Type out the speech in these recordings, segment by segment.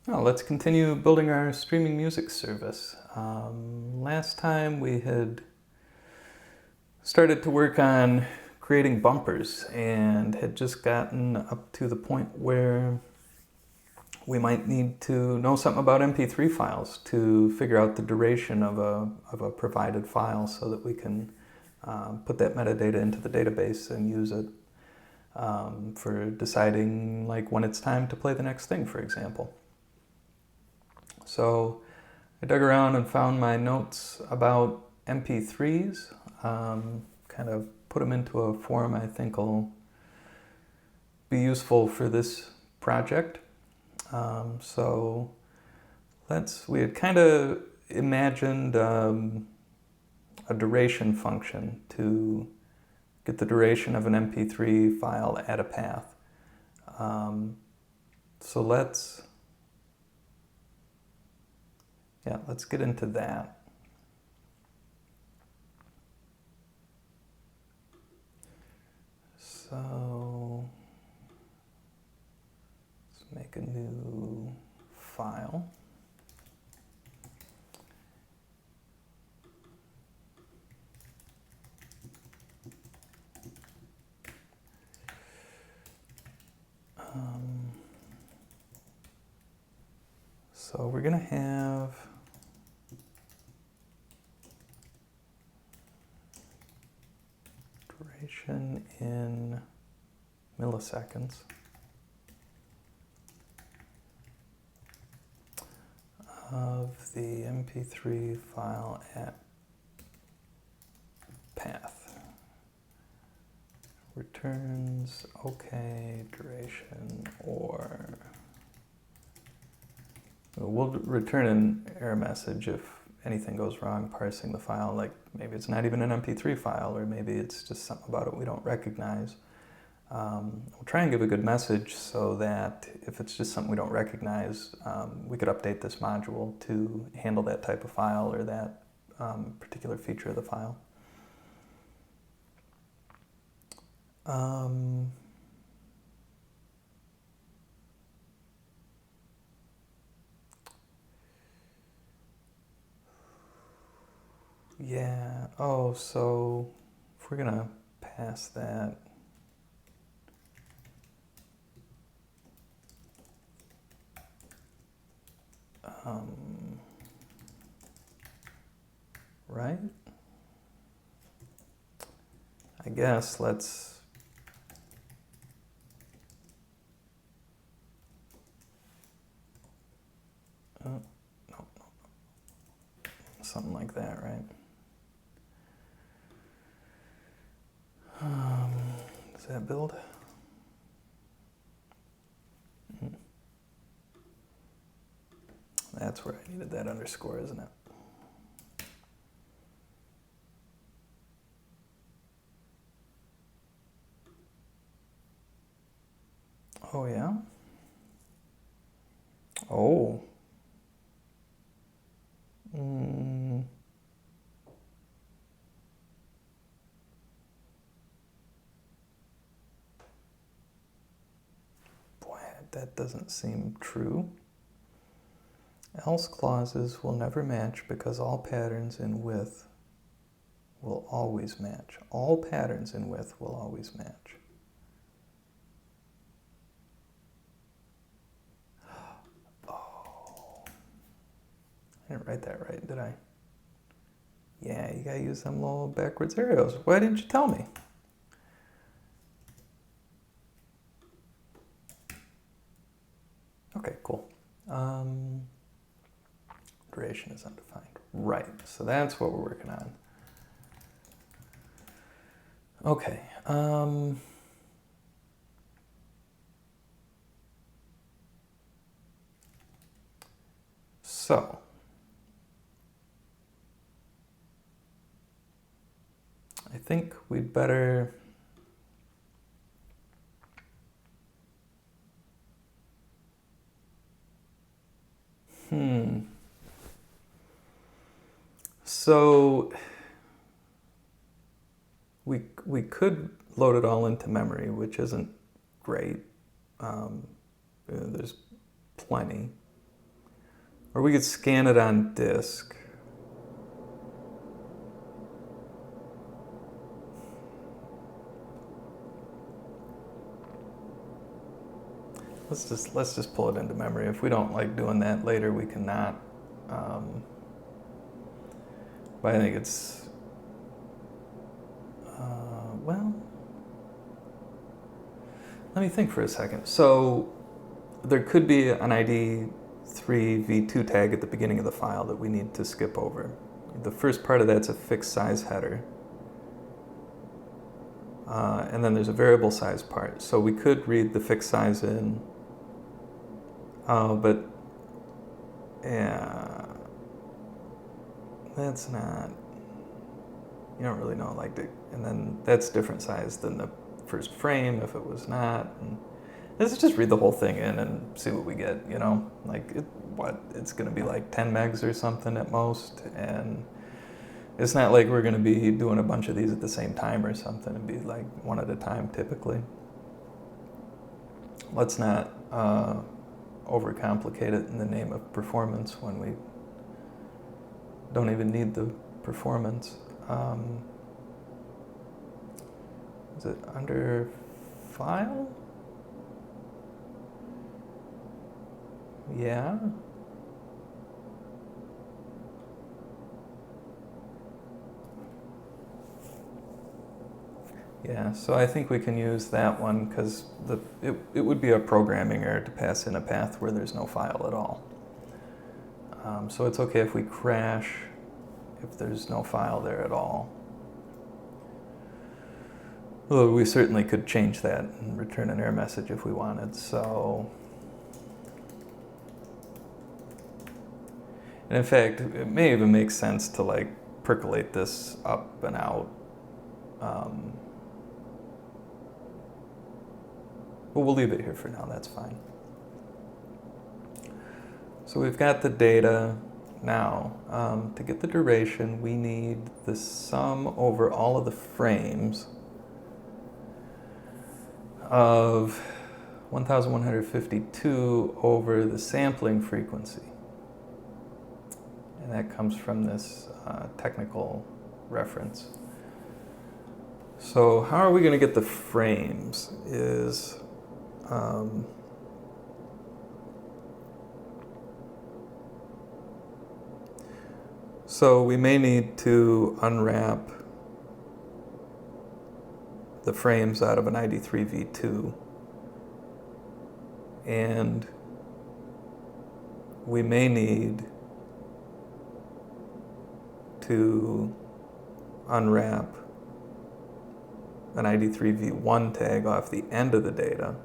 Well, let's continue building our streaming music service. Last time we had started to work on creating bumpers and had just gotten up to the point where we might need to know something about MP3 files to figure out the duration of a provided file so that we can put that metadata into the database and use it for deciding like when it's time to play the next thing, for example. So I dug around and found my notes about MP3s, kind of put them into a form I think will be useful for this project. So we had kind of imagined a duration function to get the duration of an MP3 file at a path. So let's get into that. So let's make a new file. So we're going to have duration in milliseconds of the MP3 file at path. Returns OK duration, or we'll return an error message if anything goes wrong parsing the file, like maybe it's not even an MP3 file, or maybe it's just something about it we don't recognize. We'll try and give a good message so that if it's just something we don't recognize, we could update this module to handle that type of file or that particular feature of the file. Yeah, oh, so if we're gonna pass that, right? I guess let's no, something like that, right? Does that build? That's where I needed that underscore, isn't it? Oh, yeah? Oh. Boy, that doesn't seem true. Else clauses will never match because all patterns in width will always match. All patterns in width will always match. Oh. I didn't write that right, did I? Yeah, you gotta use them little backwards arrows. Why didn't you tell me? Okay, cool. Duration is undefined. Right, so that's what we're working on. Okay. So I think we'd better So we could load it all into memory, which isn't great. There's plenty. Or we could scan it on disk. Let's just pull it into memory. If we don't like doing that later, we cannot. But I think it's well. Let me think for a second. So there could be an ID3 v2 tag at the beginning of the file that we need to skip over. The first part of that's a fixed size header. And then there's a variable size part. So we could read the fixed size in, but yeah, that's not, you don't really know, like, and then that's different size than the first frame if it was not. And let's just read the whole thing in and see what we get, you know? Like, it's gonna be like 10 megs or something at most, and it's not like we're gonna be doing a bunch of these at the same time or something. It'd be like one at a time typically. Let's not overcomplicate it in the name of performance when we don't even need the performance. Is it under file? Yeah. Yeah, so I think we can use that one because it would be a programming error to pass in a path where there's no file at all. So it's okay if we crash if there's no file there at all. Although we certainly could change that and return an error message if we wanted. So, and in fact, it may even make sense to like percolate this up and out. But we'll leave it here for now, that's fine. So we've got the data. Now, to get the duration, we need the sum over all of the frames of 1152 over the sampling frequency. And that comes from this technical reference. So how are we going to get the frames is so we may need to unwrap the frames out of an ID3 v2, and we may need to unwrap an ID3 v1 tag off the end of the data.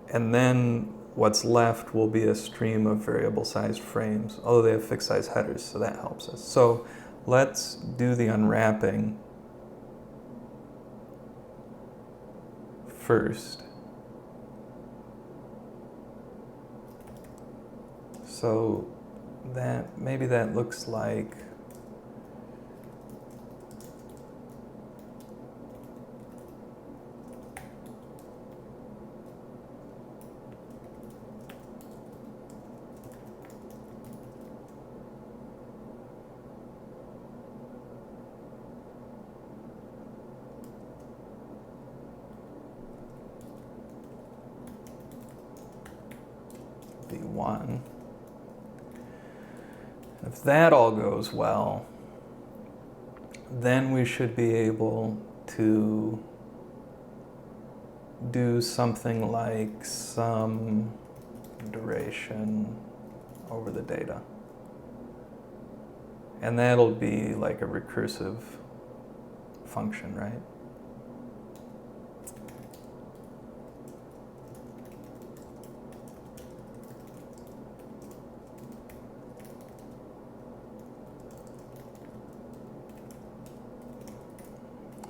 And then what's left will be a stream of variable sized frames, although they have fixed size headers, so that helps us. So let's do the unwrapping first. So that, maybe that looks like V1. If that all goes well, then we should be able to do something like some duration over the data. And that'll be like a recursive function, right?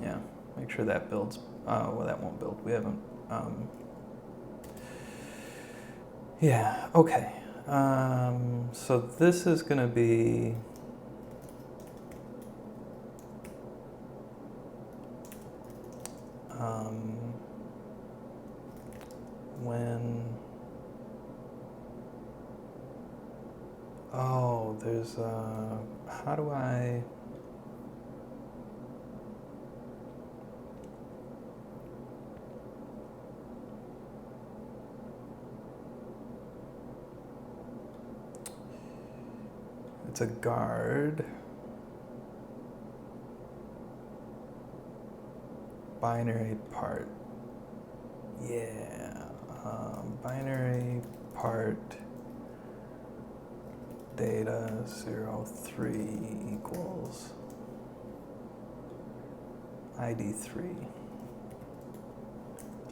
Yeah, make sure that builds. Well, that won't build. We haven't. Yeah, okay. So this is going to be when, oh, there's a, how do I, it's a guard, binary part, yeah, binary part data 03 equals ID 3.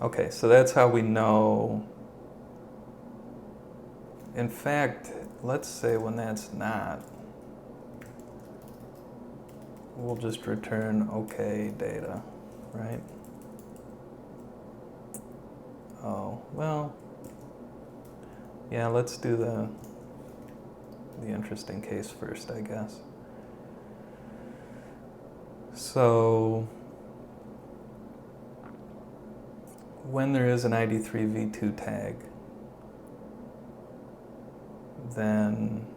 Okay, so that's how we know. In fact, let's say when that's not, we'll just return OK data, right? Oh, well, yeah, let's do the interesting case first, I guess. So when there is an ID3 v2 tag, then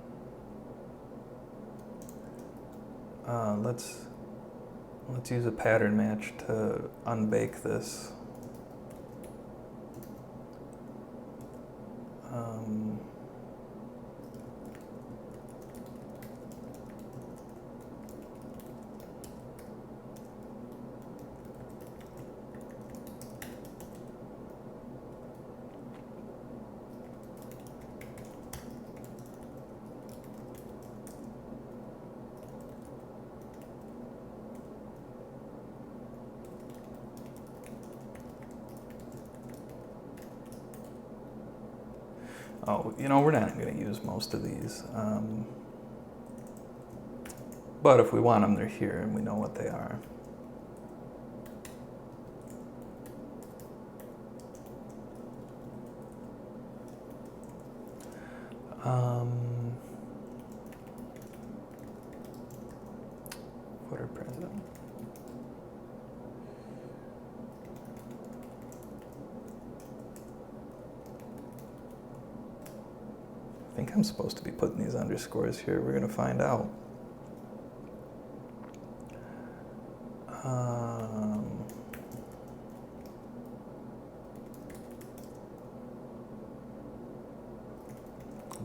let's use a pattern match to unbake this. Oh, you know, we're not going to use most of these. But if we want them, they're here and we know what they are. Footer present. I think I'm supposed to be putting these underscores here. We're going to find out.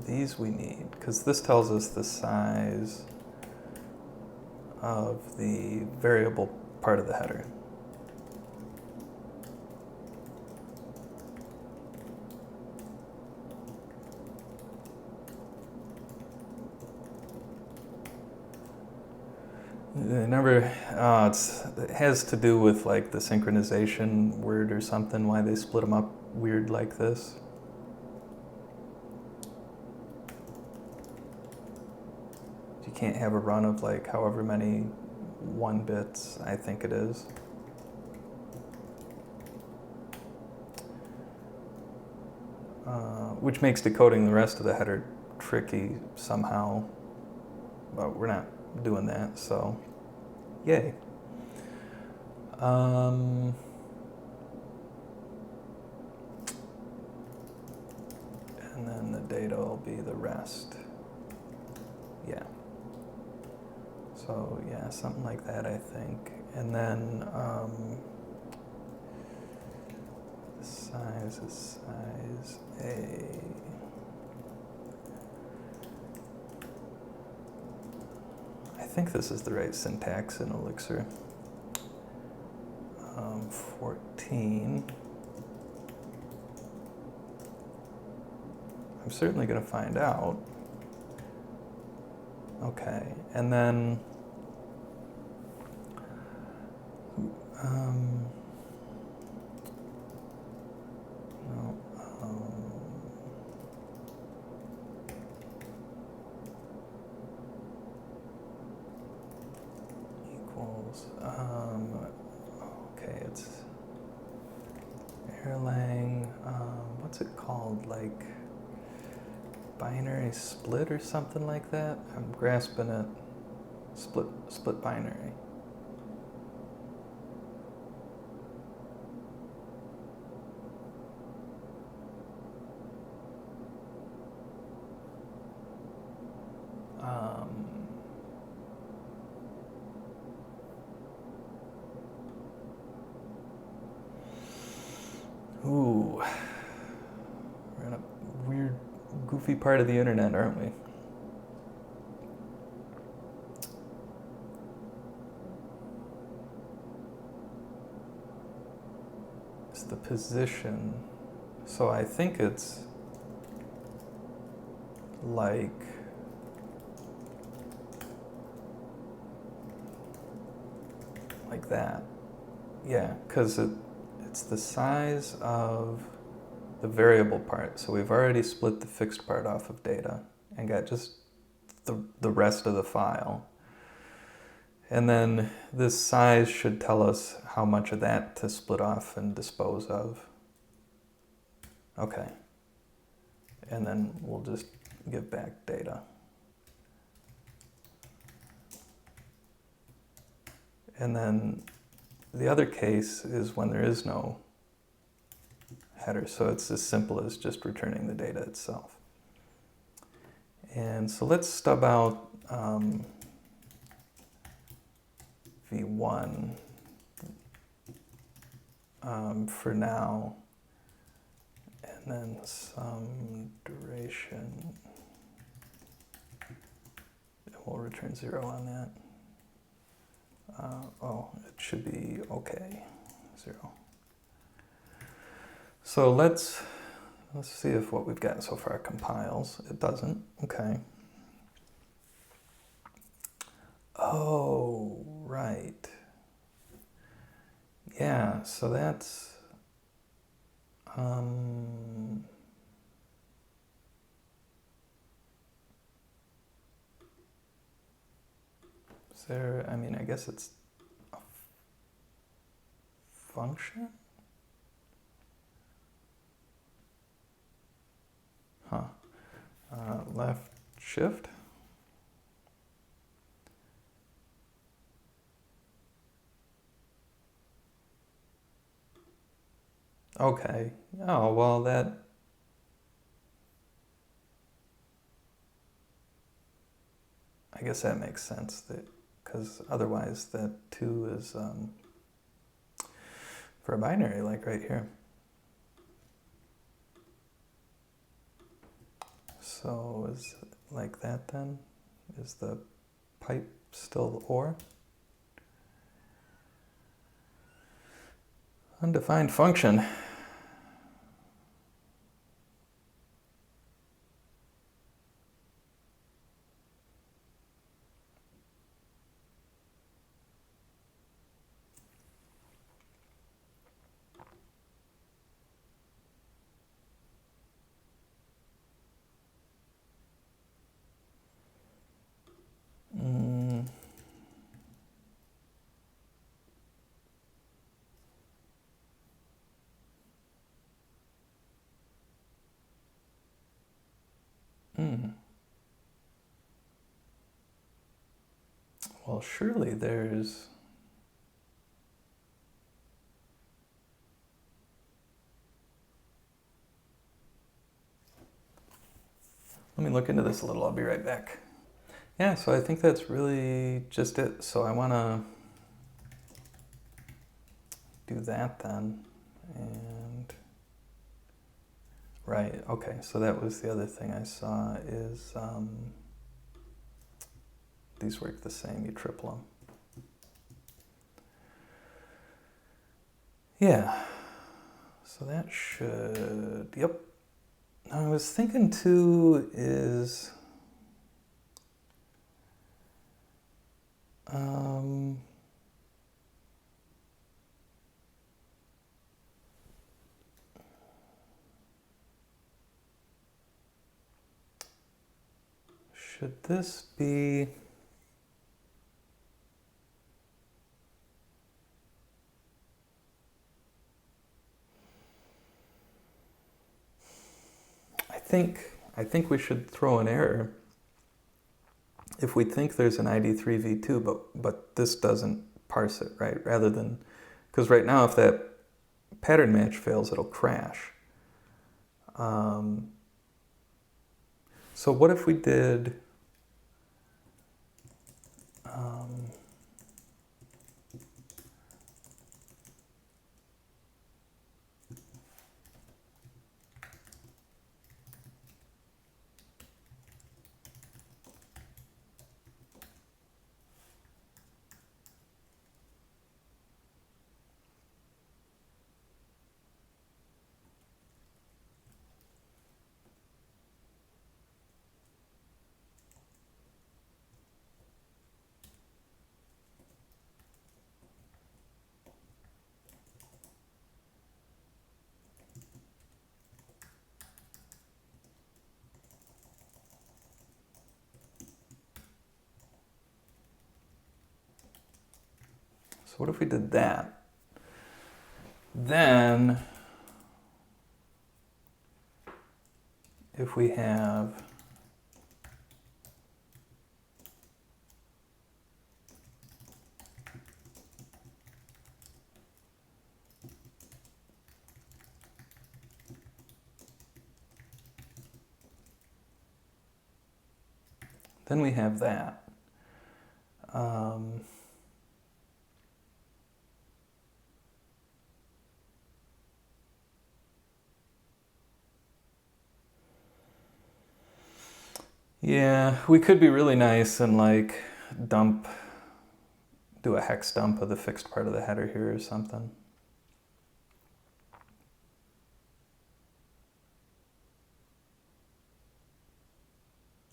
These we need, because this tells us the size of the variable part of the header. It has to do with like the synchronization word or something, why they split them up weird like this. You can't have a run of like however many 1 bits, I think it is. Which makes decoding the rest of the header tricky somehow, but we're not doing that, so yay. And then the data will be the rest. Yeah. So yeah, something like that, I think. And then the size is size A. I think this is the right syntax in Elixir. 14. I'm certainly going to find out. Okay, and then equals, okay, it's Erlang, what's it called, like binary split or something like that? I'm grasping it. Split binary. goofy part of the internet, aren't we? It's the position. So I think it's like that. Yeah, because it's the size of the variable part. So we've already split the fixed part off of data and got just the rest of the file. And then this size should tell us how much of that to split off and dispose of. Okay. And then we'll just give back data. And then the other case is when there is no header. So it's as simple as just returning the data itself. And so let's stub out v1 for now, and then some duration, and we'll return 0 on that. Oh, it should be okay, 0. So let's see if what we've got so far compiles. It doesn't. Okay. Oh, right. Yeah, so that's is there, I mean, I guess it's a function? Huh. Left shift. Okay. Oh, well, that... I guess that makes sense, that because otherwise that 2 is for a binary, like right here. So is it like that then? Is the pipe still OR? Undefined function. Well, surely there's... Let me look into this a little. I'll be right back. Yeah, so I think that's really just it. So I want to do that then. And right, okay, so that was the other thing I saw is these work the same, you triple them. Yeah, so that should, yep. I was thinking too is, should this be, I think we should throw an error if we think there's an ID3 v2, but this doesn't parse it, right? Rather than, because right now if that pattern match fails, it'll crash. So what if we did So what if we did that? Then, if we have that. Yeah, we could be really nice and like do a hex dump of the fixed part of the header here or something.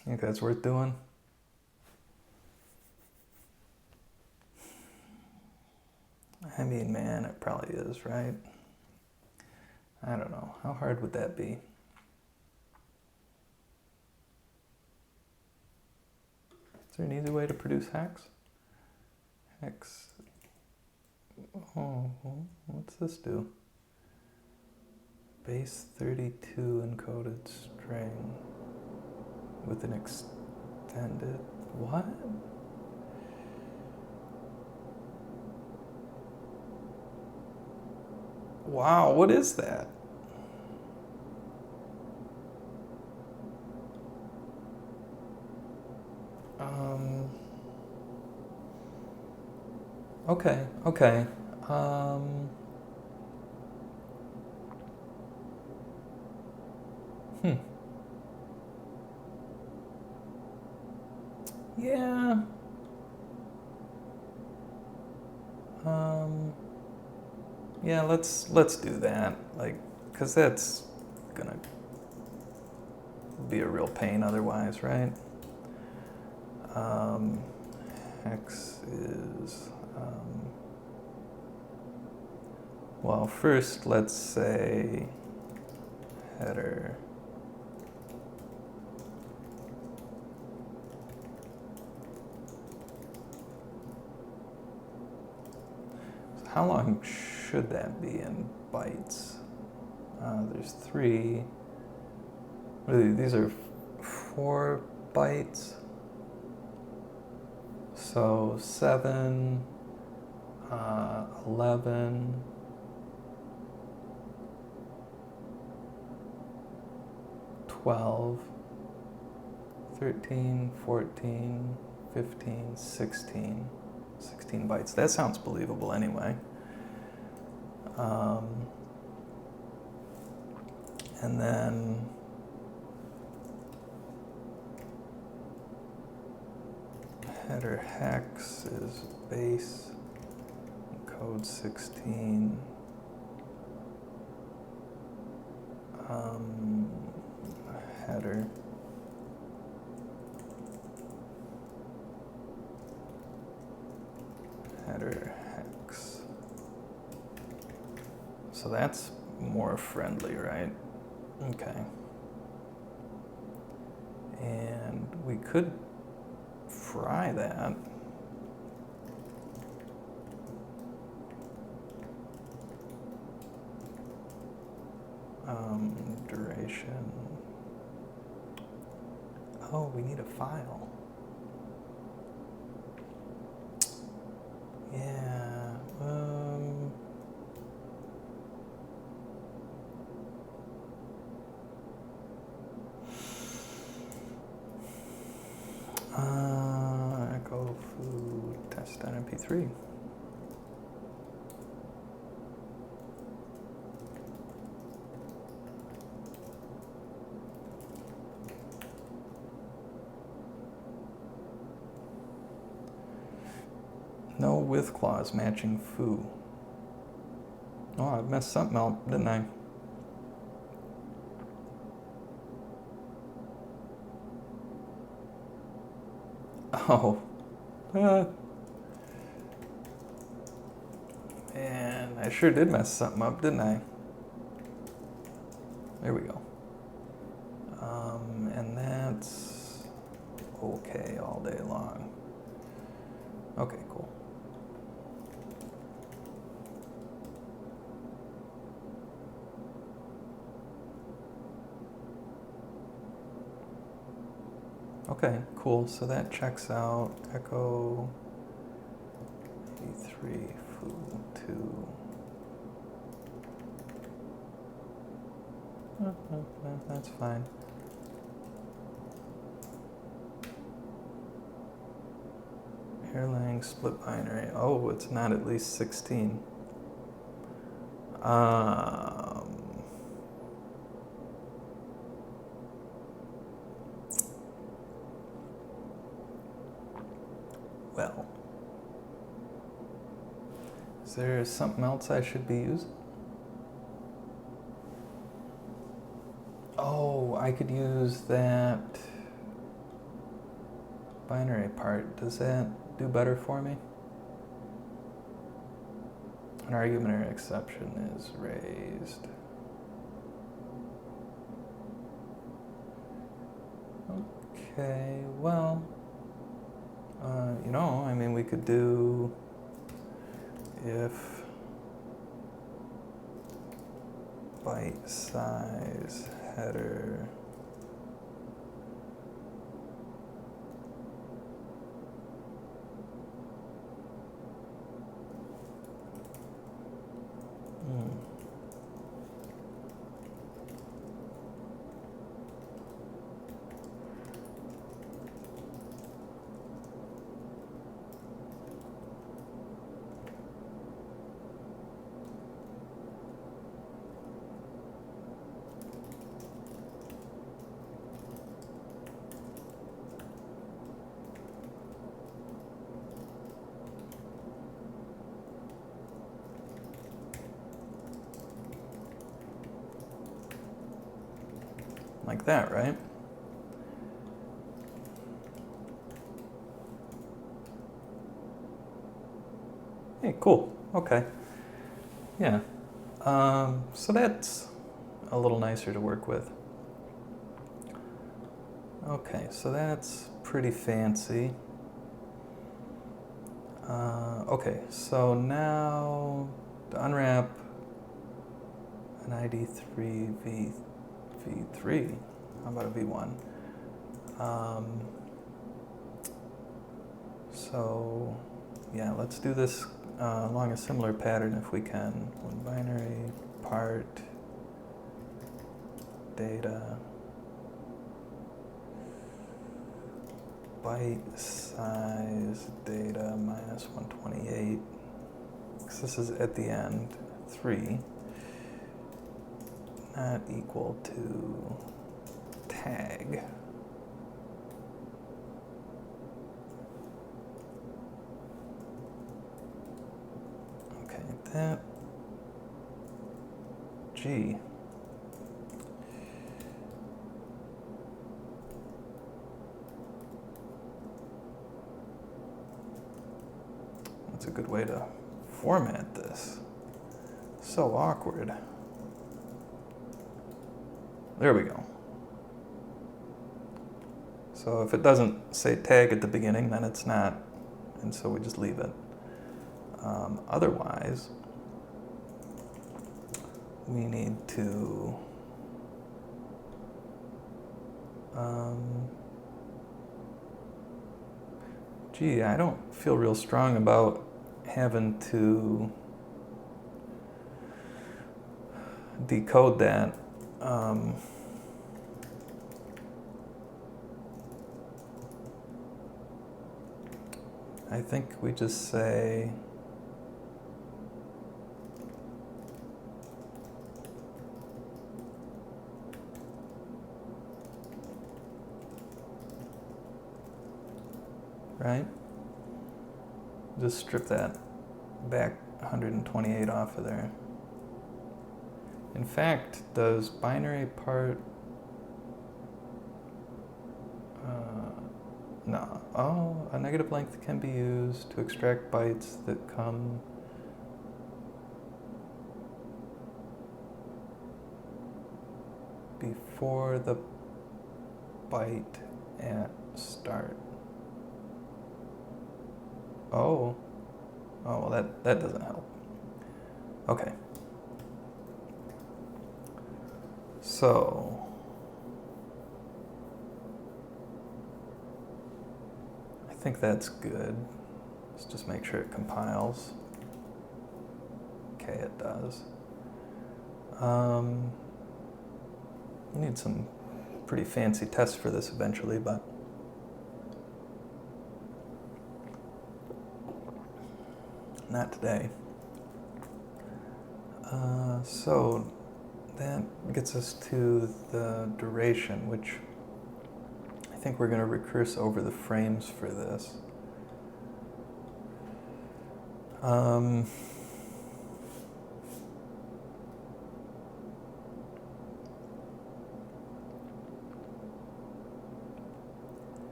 I think that's worth doing. I mean, man, it probably is, right? I don't know. How hard would that be? Is there an easy way to produce hex? Hex. Oh, what's this do? Base 32 encoded string with an extended. What? Wow, what is that? Okay. Yeah. Yeah, let's do that. Like, cause that's gonna be a real pain otherwise, right? Hex is, well, first let's say header. So how long should that be in bytes? There's 3. What are these are 4 bytes. So 7, 11, 12, 13, 14, 15, 16. 16 bytes. That sounds believable anyway. And then header hex is base code 16. Header. Header hex. So that's more friendly, right? Okay. And we could fry that. Duration. Oh, we need a file. Yeah. Echo food test on MP3. No with clause matching foo. Oh, I messed something up, didn't I? Oh. Man, I sure did mess something up, didn't I? There we go. And that's okay all day long. Okay, cool. Okay, cool. So that checks out. Echo E3 foo 2. That's fine. Erlang split binary. Oh, it's not at least 16. Well, is there something else I should be using? Oh, I could use that binary part. Does that do better for me? An argument or exception is raised. Okay, well, I mean, we could do if byte size header like that, right? Hey, cool. Okay. Yeah. So that's a little nicer to work with. Okay, so that's pretty fancy. Okay, so now to unwrap an ID3 V3. How about a V1? So yeah, let's do this along a similar pattern if we can. One binary part data byte size data minus 128, because this is at the end, 3, not equal to tag. Okay, that G. That's a good way to format this. So awkward. There we go. So if it doesn't say tag at the beginning, then it's not, and so we just leave it. Otherwise, we need to I don't feel real strong about having to decode that. I think we just say right? Just strip that back 128 off of there. In fact, does binary part... no. Oh, a negative length can be used to extract bytes that come... before the byte at start. Oh, well, that doesn't help. Okay. So think that's good. Let's just make sure it compiles. Okay, it does. We need some pretty fancy tests for this eventually, but not today. So that gets us to the duration, which I think we're going to recurse over the frames for this.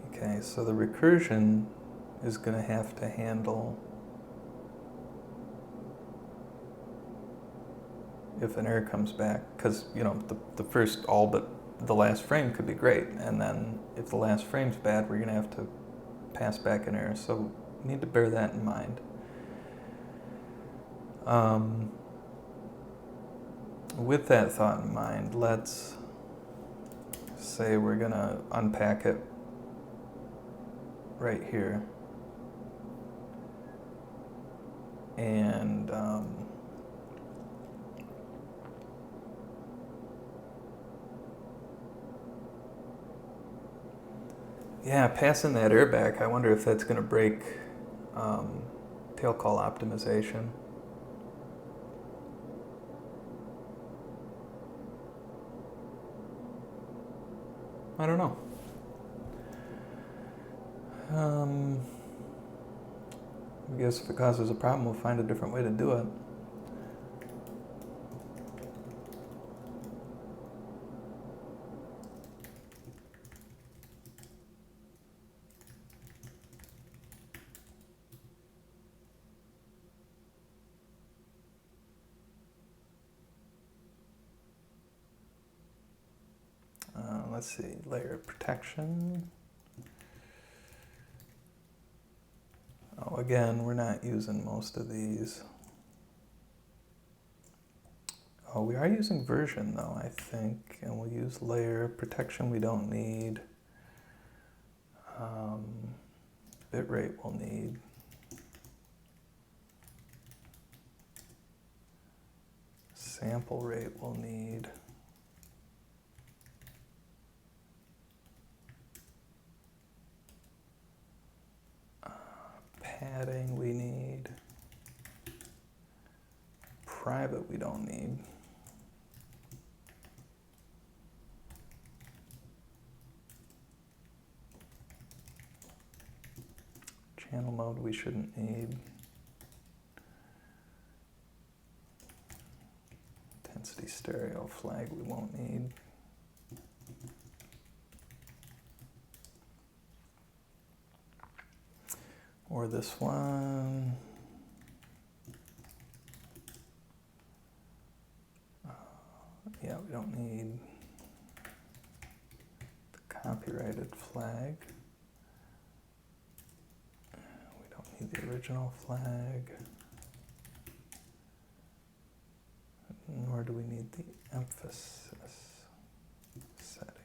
Okay, so the recursion is going to have to handle if an error comes back, because the first all but the last frame could be great, and then if the last frame's bad, we're going to have to pass back an error. So we need to bear that in mind. With that thought in mind, let's say we're going to unpack it right here. And yeah, passing that error back, I wonder if that's going to break tail call optimization. I don't know. I guess if it causes a problem, we'll find a different way to do it. Let's see, layer protection. Oh, again, we're not using most of these. Oh, we are using version though, I think, and we'll use layer protection we don't need. Bitrate we'll need. Sample rate we'll need. Padding we need. Private we don't need. Channel mode we shouldn't need. Intensity stereo flag we won't need. Or this one. Yeah, we don't need the copyrighted flag. We don't need the original flag. Nor do we need the emphasis setting.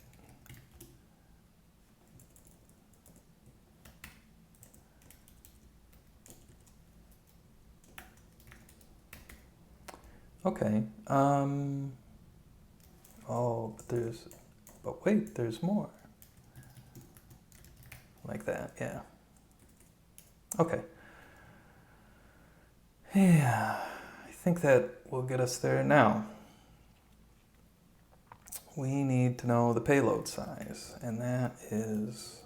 Okay. Oh, but wait, there's more. Like that, yeah. Okay. Yeah, I think that will get us there now. We need to know the payload size, and that is,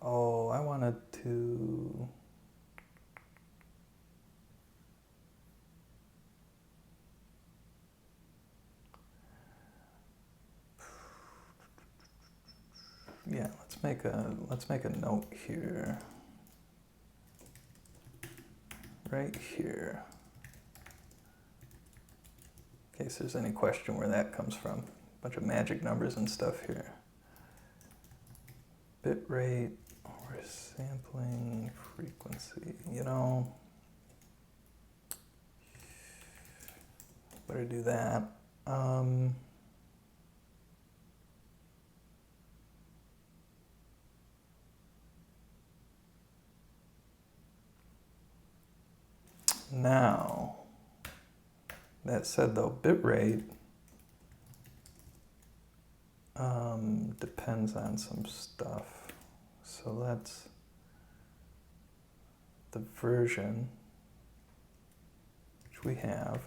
I wanted to, yeah, let's make a note here. Right here. In case there's any question where that comes from. A bunch of magic numbers and stuff here. Bit rate or sampling frequency, better do that. Now, that said though, bitrate depends on some stuff. So that's the version which we have,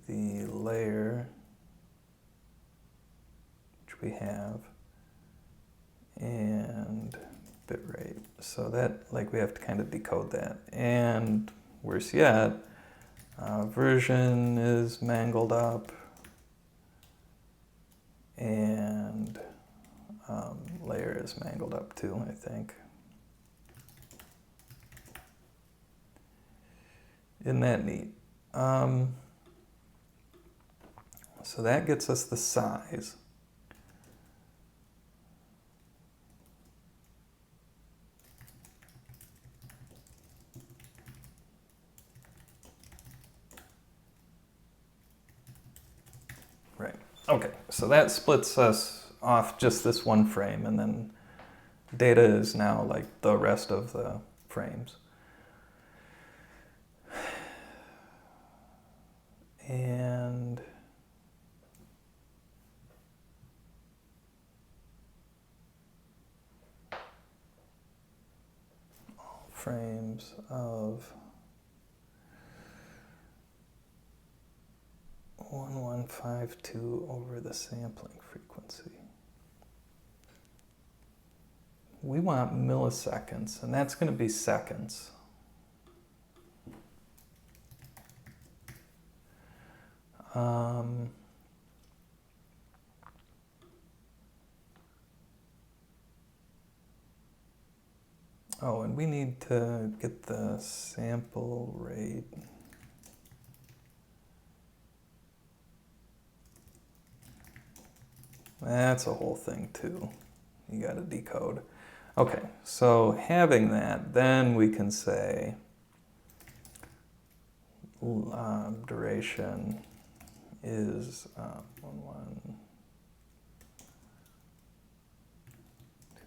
the layer which we have, and bitrate. So that, like, we have to kind of decode that. And worse yet, version is mangled up, and layer is mangled up too, I think. Isn't that neat? So that gets us the size. Right. Okay, so that splits us off just this one frame, and then data is now like the rest of the frames. And all frames of 1152 over the sampling frequency. We want milliseconds, and that's going to be seconds. Oh, and we need to get the sample rate. That's a whole thing too. You got to decode. Okay, so having that, then we can say duration is 1,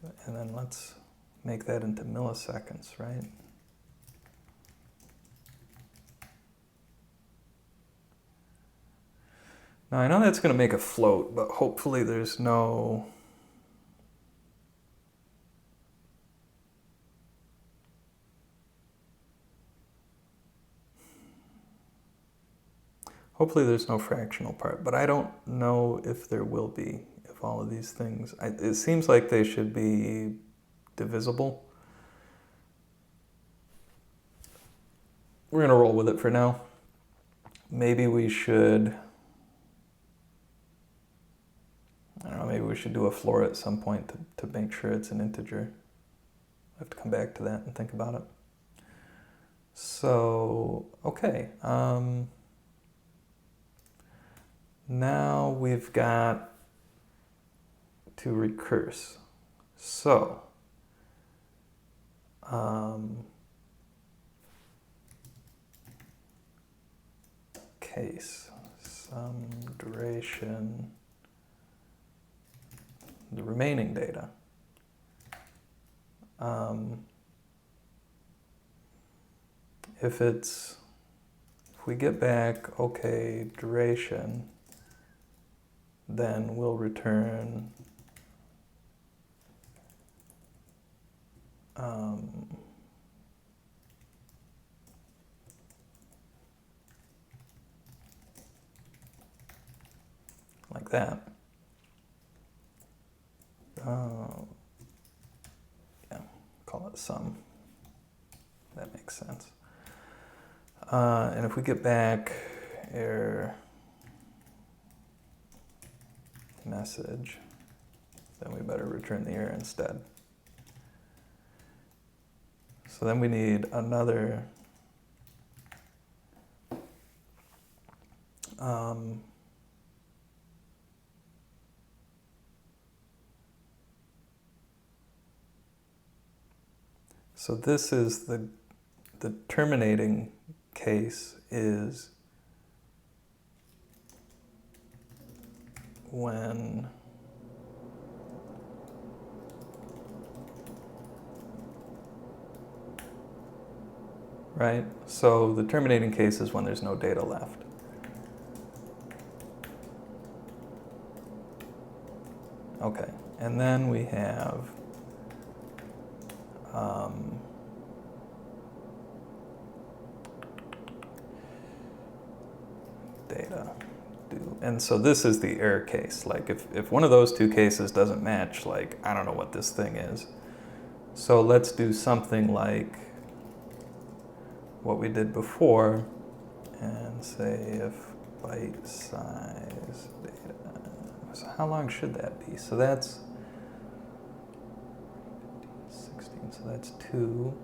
2, and then let's make that into milliseconds, right? Now I know that's going to make a float, but hopefully there's no fractional part, but I don't know if there will be, if all of these things, it seems like they should be divisible. We're going to roll with it for now. Maybe we should, I don't know, maybe we should do a floor at some point to make sure it's an integer. I have to come back to that and think about it. So, okay. Now we've got to recurse. So, case, some duration, the remaining data. If we get back, okay, duration, then we'll return like that. Yeah, call it sum. That makes sense. And if we get back error message, then we better return the error instead. So then we need another so this is the terminating case is when right? So the terminating case is when there's no data left. Okay, and then we have data. And so this is the error case. Like if one of those two cases doesn't match, like I don't know what this thing is. So let's do something like what we did before and say if byte size data. So how long should that be? So that's 16, so that's 2.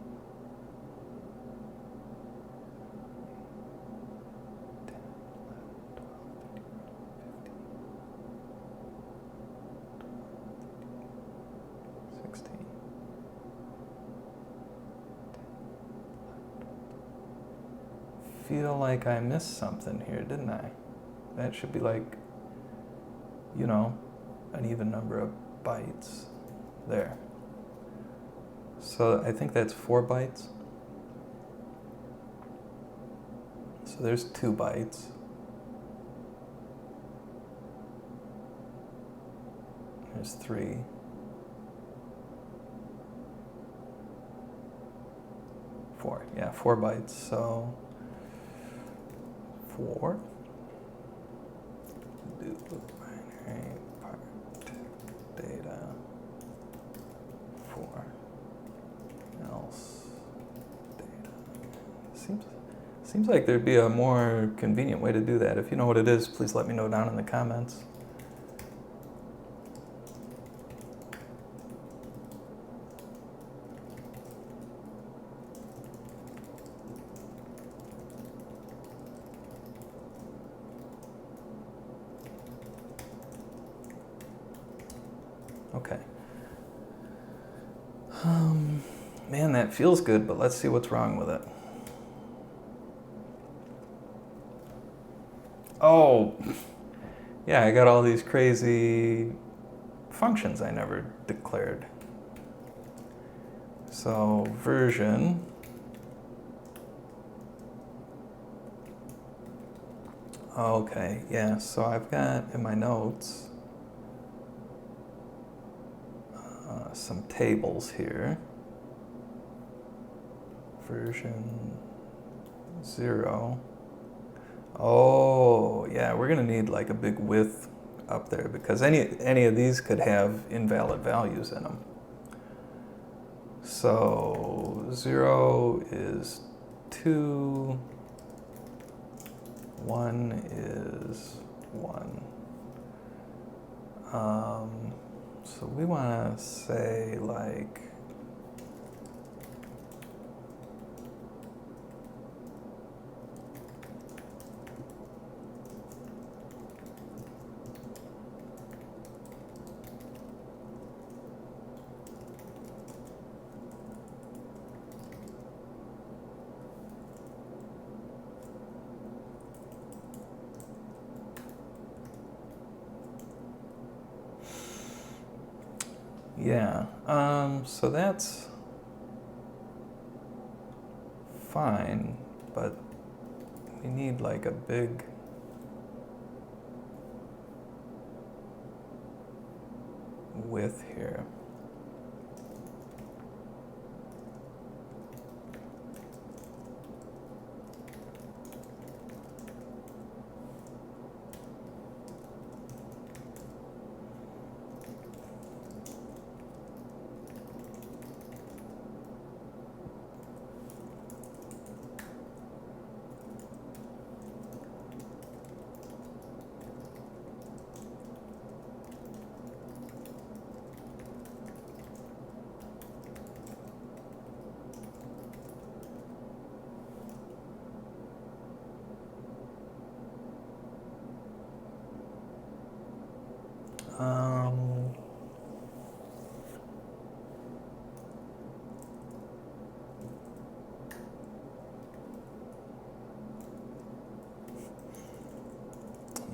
16. Feel like I missed something here, didn't I? That should be like, you know, an even number of bytes there. So I think that's 4 bytes. So there's 2 bytes. There's 3. 4, yeah, 4 bytes, so 4. Do binary part data 4 else data. Seems like there'd be a more convenient way to do that. If you know what it is, please let me know down in the comments. Okay. Man, that feels good, but let's see what's wrong with it. Oh, yeah, I got all these crazy functions I never declared. So version. Okay, yeah, so I've got in my notes some tables here. Version 0. Oh, yeah, we're gonna need like a big width up there because any of these could have invalid values in them. So 0 is 2, 1 is 1. So we want to say like yeah, so that's fine, but we need like a big width here.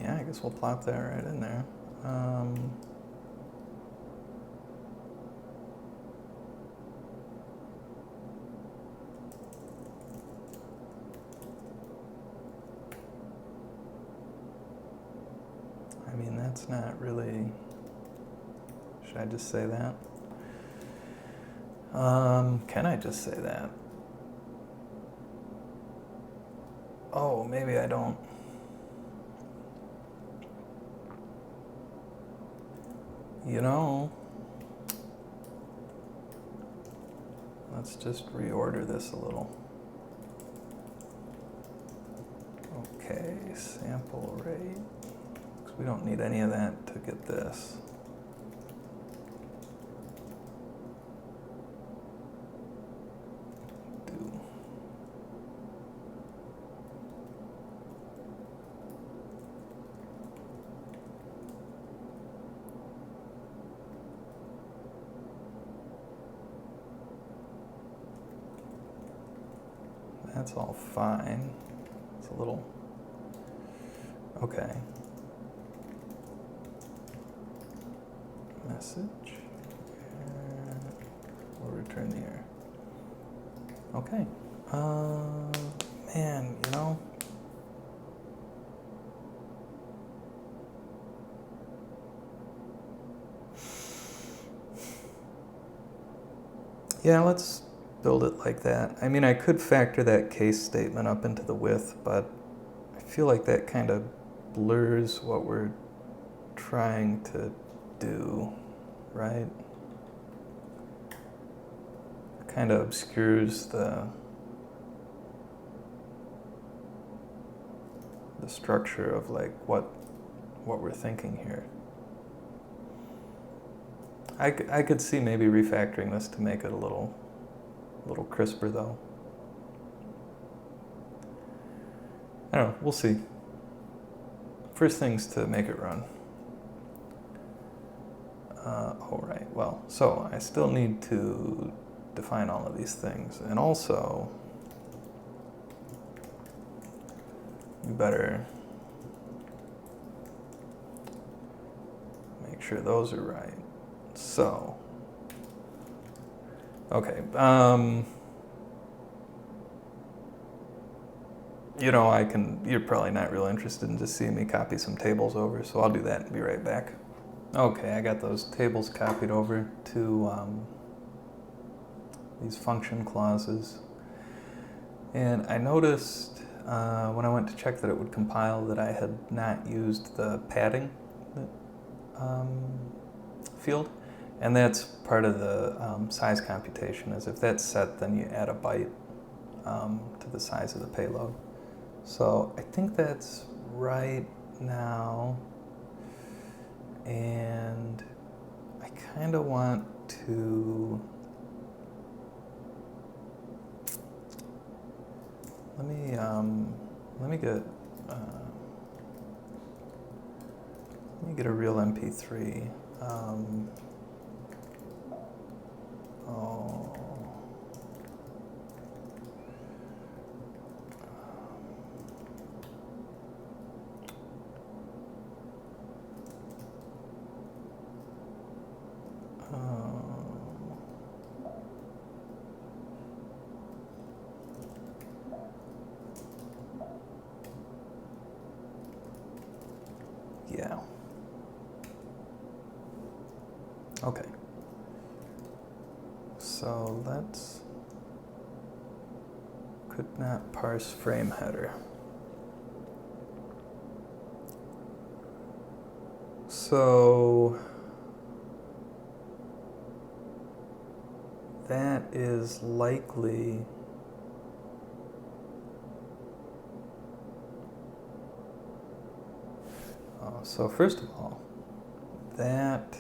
Yeah, I guess we'll plop that right in there. That's not really, should I just say that? Can I just say that? Oh, maybe I don't. You know, let's just reorder this a little. Okay, sample rate. 'Cause we don't need any of that to get this. That's all fine. It's a little, okay. Message, and we'll return the error. Okay. Man, you know. Yeah, let's build it like that. I mean, I could factor that case statement up into the width, but I feel like that kind of blurs what we're trying to do, right? Kind of obscures the structure of like what we're thinking here. I could see maybe refactoring this to make it a little crisper though. I don't know, we'll see. First things to make it run. All right, well, so I still need to define all of these things, and also you better make sure those are right. So, okay, you know, you're probably not real interested in just seeing me copy some tables over, so I'll do that and be right back. Okay, I got those tables copied over to these function clauses. And I noticed when I went to check that it would compile that I had not used the padding field. And that's part of the size computation, is if that's set, then you add a byte to the size of the payload. So I think that's right now. And I kind of want to, let me get a real MP3. Yeah. Okay. So let's, could not parse frame header. So that is likely so first of all, that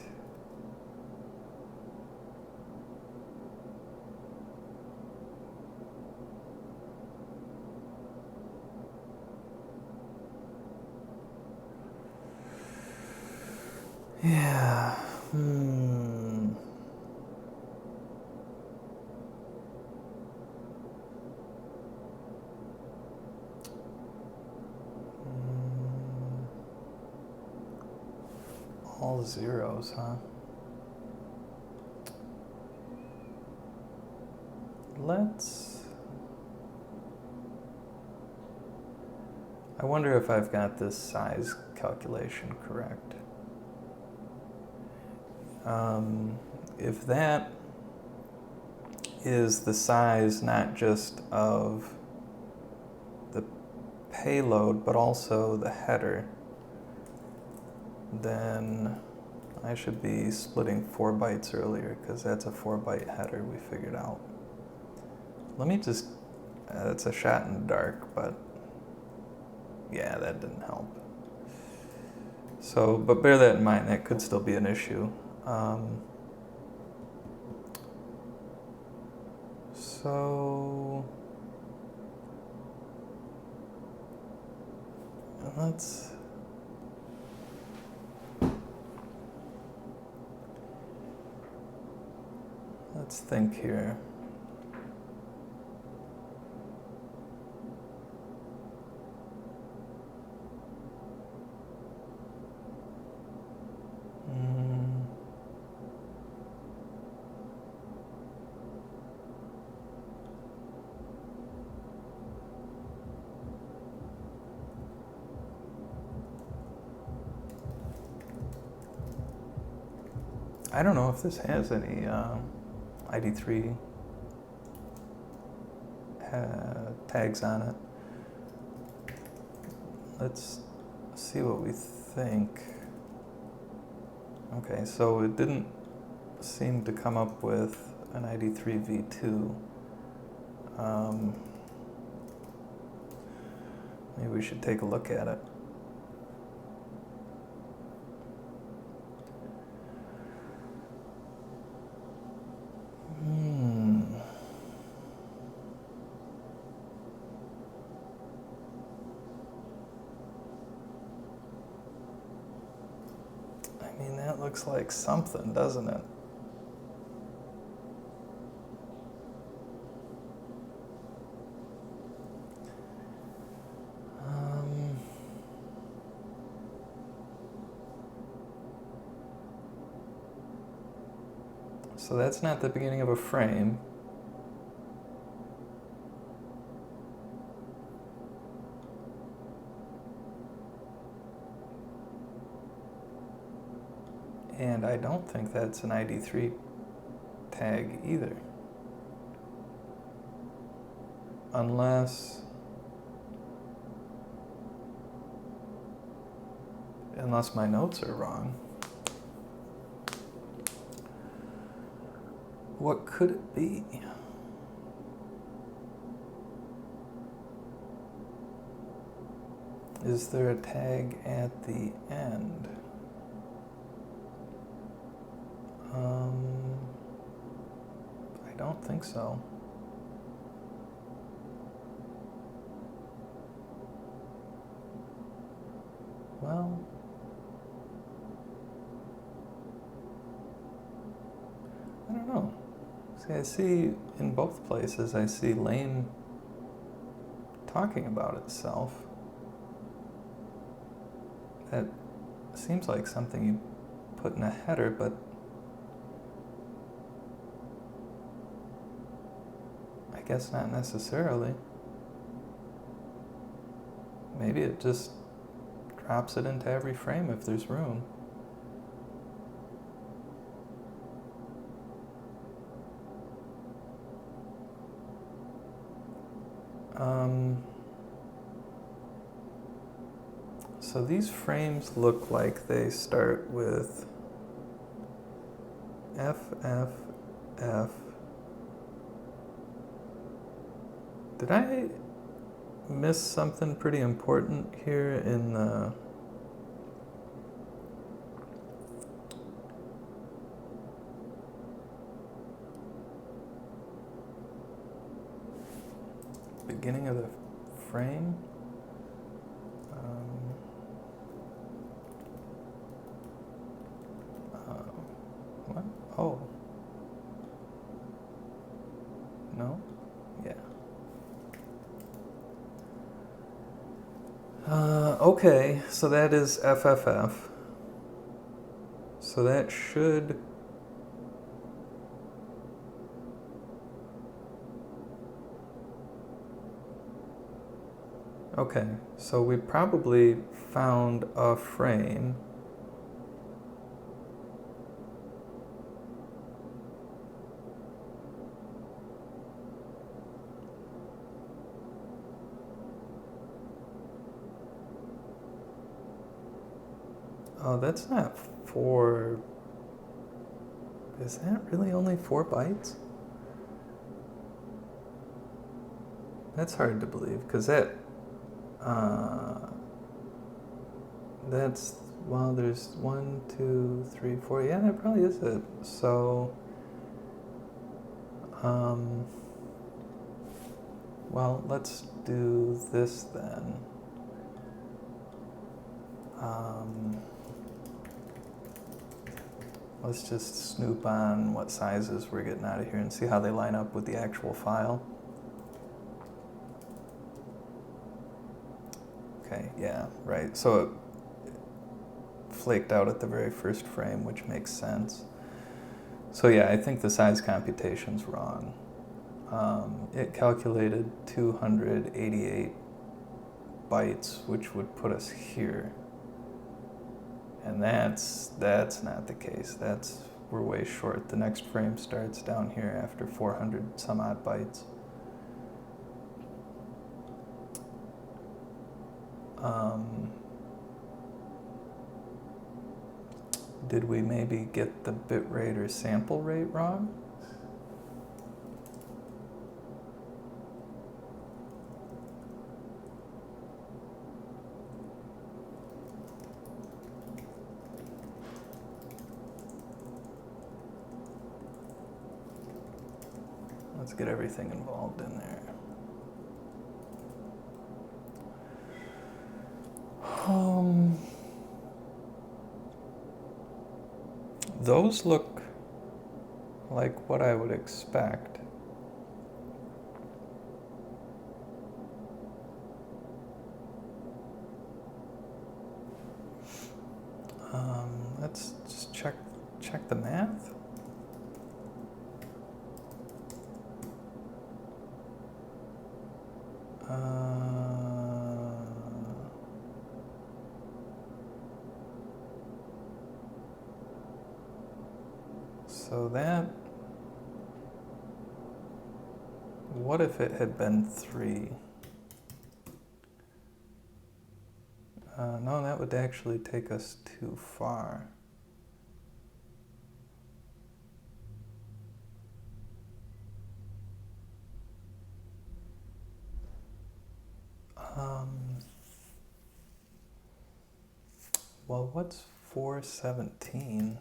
yeah. All zeros, huh? I wonder if I've got this size calculation correct. If that is the size not just of the payload but also the header, then I should be splitting 4 bytes earlier, because that's a 4-byte header we figured out. Let me just, it's a shot in the dark, but yeah, that didn't help. So, but bear that in mind, that could still be an issue. So let's think here. I don't know if this has any ID3 tags on it. Let's see what we think. Okay, so it didn't seem to come up with an ID3 v2. Maybe we should take a look at it. I mean, that looks like something, doesn't it? So that's not the beginning of a frame. And I don't think that's an ID3 tag either. Unless my notes are wrong. What could it be? Is there a tag at the end? I don't think so. Well, I don't know. See, I see in both places, I see lame talking about itself. That seems like something you put in a header, but I guess not necessarily. Maybe it just drops it into every frame if there's room. So these frames look like they start with F, F, F. Did I miss something pretty important here in the beginning of the frame? What? Oh. No? Yeah. Okay, so that is FFF. So that should... Okay, so we probably found a frame Oh, that's not 4. Is that really only 4 bytes? That's hard to believe, because that's, well, there's 1, 2, 3, 4. Yeah, that probably is it. So, well, let's do this then. Let's just snoop on what sizes we're getting out of here and see how they line up with the actual file. Okay, yeah, right. So it flaked out at the very first frame, which makes sense. So yeah, I think the size computation's wrong. It calculated 288 bytes, which would put us here. And that's not the case. We're way short. The next frame starts down here after 400 some odd bytes. Did we maybe get the bit rate or sample rate wrong? Let's get everything involved in there. Those look like what I would expect. Let's just check the math. So that, what if it had been 3? No, that would actually take us too far. Well, what's 417?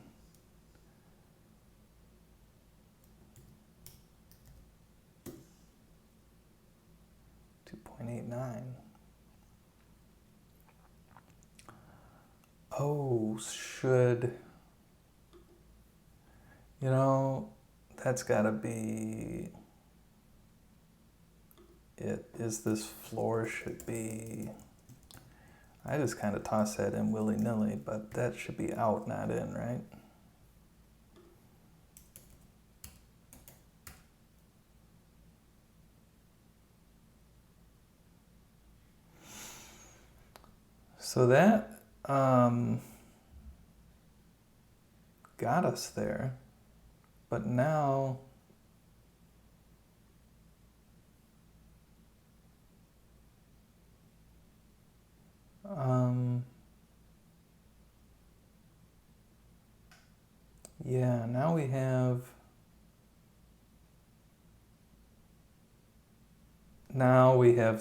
.89. Oh, that's gotta be it. Is this floor should be, I just kind of toss that in willy-nilly, but that should be out, not in, right? So that got us there, but now yeah, now we have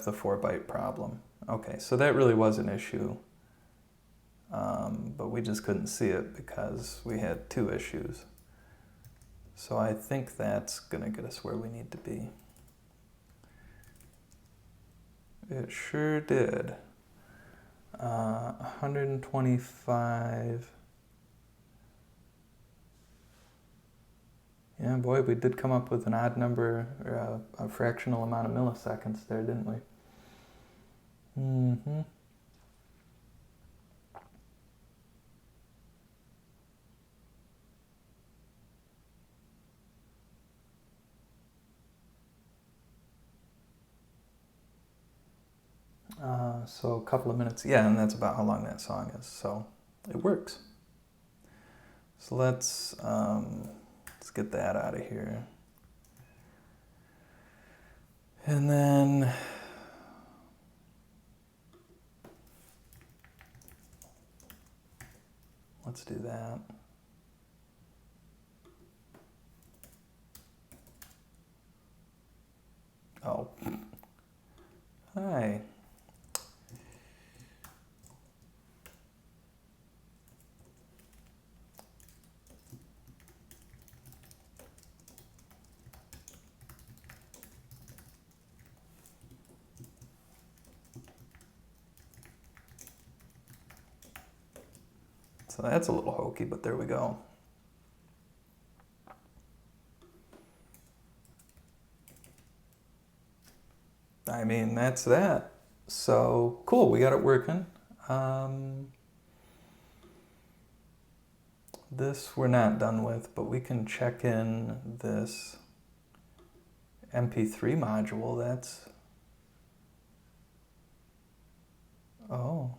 the 4-byte problem. Okay, so that really was an issue, but we just couldn't see it because we had 2 issues. So I think that's gonna get us where we need to be. It sure did. 125. Yeah, boy, we did come up with an odd number, or a fractional amount of milliseconds there, didn't we? Mm-hmm. So a couple of minutes, yeah, and that's about how long that song is, so it works. So let's get that out of here. And then Let's do that. Oh. Hi. So that's a little hokey, but there we go. I mean, that's that. So cool, we got it working. This we're not done with, but we can check in this MP3 module. That's, oh,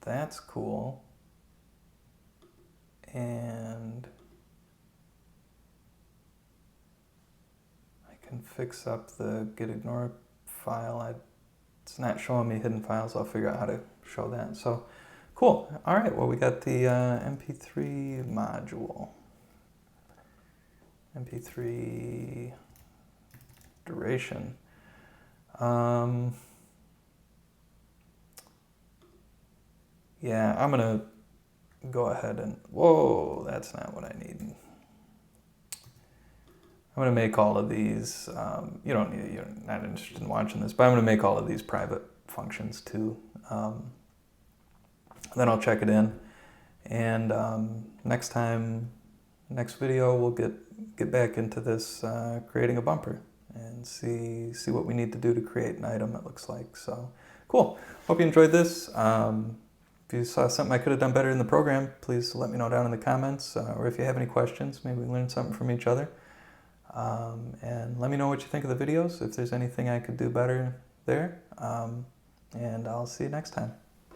that's cool. And I can fix up the get ignore file. It's not showing me hidden files. I'll figure out how to show that. So cool. All right, well, we got the MP3 module. MP3 duration. Yeah, I'm gonna go ahead and, whoa, that's not what I need. I'm gonna make all of these, you're not interested in watching this, but I'm gonna make all of these private functions too. Then I'll check it in, and next video, we'll get back into this creating a bumper and see what we need to do to create an item, it looks like. So cool. Hope you enjoyed this. If you saw something I could have done better in the program, please let me know down in the comments, or if you have any questions, maybe we learn something from each other. And let me know what you think of the videos, if there's anything I could do better there. And I'll see you next time.